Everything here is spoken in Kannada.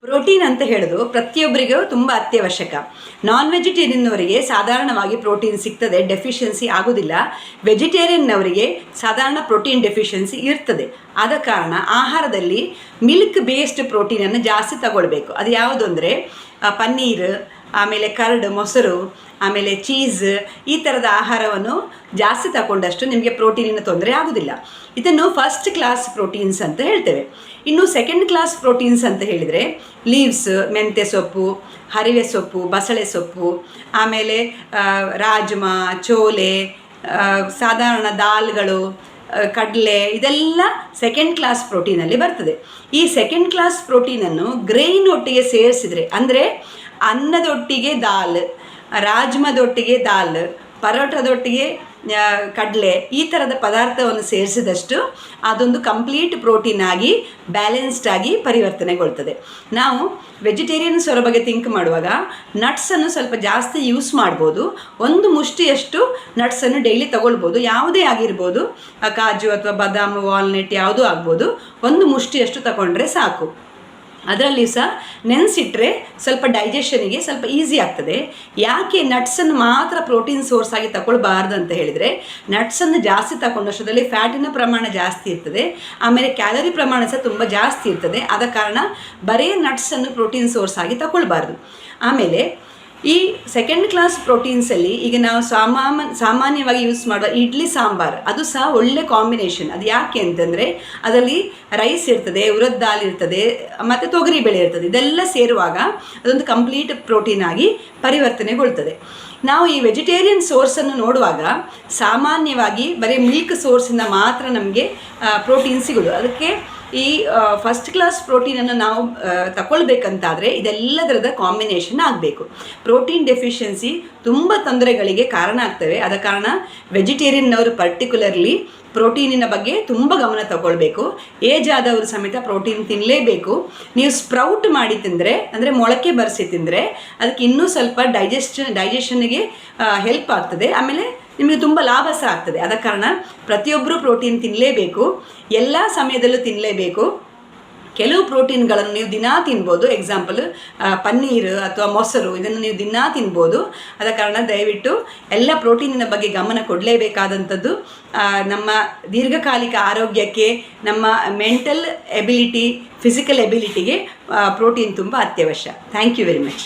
ಪ್ರೋಟೀನ್ ಅಂತ ಹೇಳೋದು ಪ್ರತಿಯೊಬ್ಬರಿಗೂ ತುಂಬ ಅತ್ಯವಶ್ಯಕ. ನಾನ್ ವೆಜಿಟೇರಿಯನ್ನವರಿಗೆ ಸಾಧಾರಣವಾಗಿ ಪ್ರೋಟೀನ್ ಸಿಗ್ತದೆ, ಡೆಫಿಷಿಯನ್ಸಿ ಆಗೋದಿಲ್ಲ. ವೆಜಿಟೇರಿಯನ್ನವರಿಗೆ ಸಾಧಾರಣ ಪ್ರೋಟೀನ್ ಡೆಫಿಷಿಯನ್ಸಿ ಇರ್ತದೆ. ಆದ ಕಾರಣ ಆಹಾರದಲ್ಲಿ ಮಿಲ್ಕ್ ಬೇಸ್ಡ್ ಪ್ರೋಟೀನನ್ನು ಜಾಸ್ತಿ ತಗೊಳ್ಬೇಕು. ಅದು ಯಾವುದು ಅಂದರೆ ಪನ್ನೀರ್, ಆಮೇಲೆ ಕರ್ಡ್, ಮೊಸರು, ಆಮೇಲೆ ಚೀಸ್, ಈ ಥರದ ಆಹಾರವನ್ನು ಜಾಸ್ತಿ ತಗೊಂಡಷ್ಟು ನಿಮಗೆ ಪ್ರೋಟೀನಿನ ತೊಂದರೆ ಆಗೋದಿಲ್ಲ. ಇದನ್ನು ಫಸ್ಟ್ ಕ್ಲಾಸ್ ಪ್ರೋಟೀನ್ಸ್ ಅಂತ ಹೇಳ್ತೇವೆ. ಇನ್ನು ಸೆಕೆಂಡ್ ಕ್ಲಾಸ್ ಪ್ರೋಟೀನ್ಸ್ ಅಂತ ಹೇಳಿದರೆ ಲೀವ್ಸ್, ಮೆಂತ್ಯ ಸೊಪ್ಪು, ಹರಿವೆ ಸೊಪ್ಪು, ಬಸಳೆ ಸೊಪ್ಪು, ಆಮೇಲೆ ರಾಜ್ಮಾ, ಚೋಲೆ, ಸಾಧಾರಣ ದಾಲ್ಗಳು, ಕಡಲೆ, ಇದೆಲ್ಲ ಸೆಕೆಂಡ್ ಕ್ಲಾಸ್ ಪ್ರೋಟೀನಲ್ಲಿ ಬರ್ತದೆ. ಈ ಸೆಕೆಂಡ್ ಕ್ಲಾಸ್ ಪ್ರೋಟೀನನ್ನು ಗ್ರೈನ್ ಒಟ್ಟಿಗೆ ಸೇರಿಸಿದರೆ, ಅಂದರೆ ಅನ್ನದೊಟ್ಟಿಗೆ ದಾಲ್, ರಾಜ್ಮದೊಟ್ಟಿಗೆ ದಾಲ್, ಪರೋಟದೊಟ್ಟಿಗೆ ಕಡಲೆ, ಈ ಥರದ ಪದಾರ್ಥವನ್ನು ಸೇರಿಸಿದಷ್ಟು ಅದೊಂದು ಕಂಪ್ಲೀಟ್ ಪ್ರೋಟೀನ್ ಆಗಿ ಬ್ಯಾಲೆನ್ಸ್ಡ್ ಆಗಿ ಪರಿವರ್ತನೆಗೊಳ್ತದೆ. ನಾವು ವೆಜಿಟೇರಿಯನ್ಸ್ ಅವರ ಬಗ್ಗೆ ಥಿಂಕ್ ಮಾಡುವಾಗ ನಟ್ಸನ್ನು ಸ್ವಲ್ಪ ಜಾಸ್ತಿ ಯೂಸ್ ಮಾಡ್ಬೋದು. ಒಂದು ಮುಷ್ಟಿಯಷ್ಟು ನಟ್ಸನ್ನು ಡೈಲಿ ತಗೊಳ್ಬೋದು. ಯಾವುದೇ ಆಗಿರ್ಬೋದು, ಕಾಜು ಅಥವಾ ಬಾದಾಮ್, ವಾಲ್ನಟ್ ಯಾವುದೂ ಆಗ್ಬೋದು. ಒಂದು ಮುಷ್ಟಿಯಷ್ಟು ತಗೊಂಡ್ರೆ ಸಾಕು. ಅದರಲ್ಲಿ ಸಹ ನೆನೆಸಿಟ್ರೆ ಸ್ವಲ್ಪ ಡೈಜೆಷನಿಗೆ ಸ್ವಲ್ಪ ಈಸಿ ಆಗ್ತದೆ. ಯಾಕೆ ನಟ್ಸನ್ನು ಮಾತ್ರ ಪ್ರೋಟೀನ್ ಸೋರ್ಸ್ ಆಗಿ ತಗೊಳ್ಬಾರ್ದು ಅಂತ ಹೇಳಿದರೆ, ನಟ್ಸನ್ನು ಜಾಸ್ತಿ ತಗೊಂಡಷ್ಟು ಅದರಲ್ಲಿ ಫ್ಯಾಟಿನ ಪ್ರಮಾಣ ಜಾಸ್ತಿ ಇರ್ತದೆ, ಆಮೇಲೆ ಕ್ಯಾಲರಿ ಪ್ರಮಾಣ ಸಹ ತುಂಬ ಜಾಸ್ತಿ ಇರ್ತದೆ. ಆದ ಕಾರಣ ಬರೀ ನಟ್ಸನ್ನು ಪ್ರೋಟೀನ್ ಸೋರ್ಸ್ ಆಗಿ ತಗೊಳ್ಬಾರ್ದು. ಆಮೇಲೆ ಈ ಸೆಕೆಂಡ್ ಕ್ಲಾಸ್ ಪ್ರೋಟೀನ್ಸಲ್ಲಿ ಈಗ ನಾವು ಸಾಮಾನ್ಯವಾಗಿ ಯೂಸ್ ಮಾಡುವ ಇಡ್ಲಿ ಸಾಂಬಾರು, ಅದು ಸಹ ಒಳ್ಳೆ ಕಾಂಬಿನೇಷನ್. ಅದು ಯಾಕೆ ಅಂತಂದರೆ ಅದರಲ್ಲಿ ರೈಸ್ ಇರ್ತದೆ, ಉರದ್ ದಾಲ್ ಇರ್ತದೆ, ಮತ್ತು ತೊಗರಿಬೇಳೆ ಇರ್ತದೆ. ಇದೆಲ್ಲ ಸೇರುವಾಗ ಅದೊಂದು ಕಂಪ್ಲೀಟ್ ಪ್ರೋಟೀನ್ ಆಗಿ ಪರಿವರ್ತನೆಗೊಳ್ತದೆ. ನಾವು ಈ ವೆಜಿಟೇರಿಯನ್ ಸೋರ್ಸನ್ನು ನೋಡುವಾಗ ಸಾಮಾನ್ಯವಾಗಿ ಬರೀ ಮಿಲ್ಕ್ ಸೋರ್ಸಿಂದ ಮಾತ್ರ ನಮಗೆ ಪ್ರೋಟೀನ್ ಸಿಗೋದು. ಅದಕ್ಕೆ ಈ ಫಸ್ಟ್ ಕ್ಲಾಸ್ ಪ್ರೋಟೀನನ್ನು ನಾವು ತಗೊಳ್ಬೇಕಂತಾದರೆ ಇದೆಲ್ಲದರದ ಕಾಂಬಿನೇಷನ್ ಆಗಬೇಕು. ಪ್ರೋಟೀನ್ ಡೆಫಿಷಿಯನ್ಸಿ ತುಂಬ ತೊಂದರೆಗಳಿಗೆ ಕಾರಣ ಆಗ್ತವೆ. ಆದ ಕಾರಣ ವೆಜಿಟೇರಿಯನ್ನವರು ಪರ್ಟಿಕ್ಯುಲರ್ಲಿ ಪ್ರೋಟೀನಿನ ಬಗ್ಗೆ ತುಂಬ ಗಮನ ತಗೊಳ್ಬೇಕು. ಏಜ್ ಆದವರು ಸಮೇತ ಪ್ರೋಟೀನ್ ತಿನ್ನಲೇಬೇಕು. ನೀವು ಸ್ಪ್ರೌಟ್ ಮಾಡಿ ತಿಂದರೆ, ಅಂದರೆ ಮೊಳಕೆ ಬರೆಸಿ ತಿಂದರೆ ಅದಕ್ಕೆ ಇನ್ನೂ ಸ್ವಲ್ಪ ಡೈಜೆಷನ್ನಿಗೆ ಹೆಲ್ಪ್ ಆಗ್ತದೆ. ಆಮೇಲೆ ನಿಮಗೆ ತುಂಬ ಲಾಭ ಸಹ ಆಗ್ತದೆ. ಆದ ಕಾರಣ ಪ್ರತಿಯೊಬ್ಬರೂ ಪ್ರೋಟೀನ್ ತಿನ್ನಲೇಬೇಕು, ಎಲ್ಲ ಸಮಯದಲ್ಲೂ ತಿನ್ನಲೇಬೇಕು. ಕೆಲವು ಪ್ರೋಟೀನ್ಗಳನ್ನು ನೀವು ದಿನಾ ತಿನ್ಬೋದು. ಎಕ್ಸಾಂಪಲ್ ಪನ್ನೀರ್ ಅಥವಾ ಮೊಸರು, ಇದನ್ನು ನೀವು ದಿನಾ ತಿನ್ಬೋದು. ಆದ ಕಾರಣ ದಯವಿಟ್ಟು ಎಲ್ಲ ಪ್ರೋಟೀನಿನ ಬಗ್ಗೆ ಗಮನ ಕೊಡಲೇಬೇಕಾದಂಥದ್ದು. ನಮ್ಮ ದೀರ್ಘಕಾಲಿಕ ಆರೋಗ್ಯಕ್ಕೆ, ನಮ್ಮ ಮೆಂಟಲ್ ಎಬಿಲಿಟಿ, ಫಿಸಿಕಲ್ ಎಬಿಲಿಟಿಗೆ ಪ್ರೋಟೀನ್ ತುಂಬ ಅತ್ಯವಶ್ಯ. Thank you very much.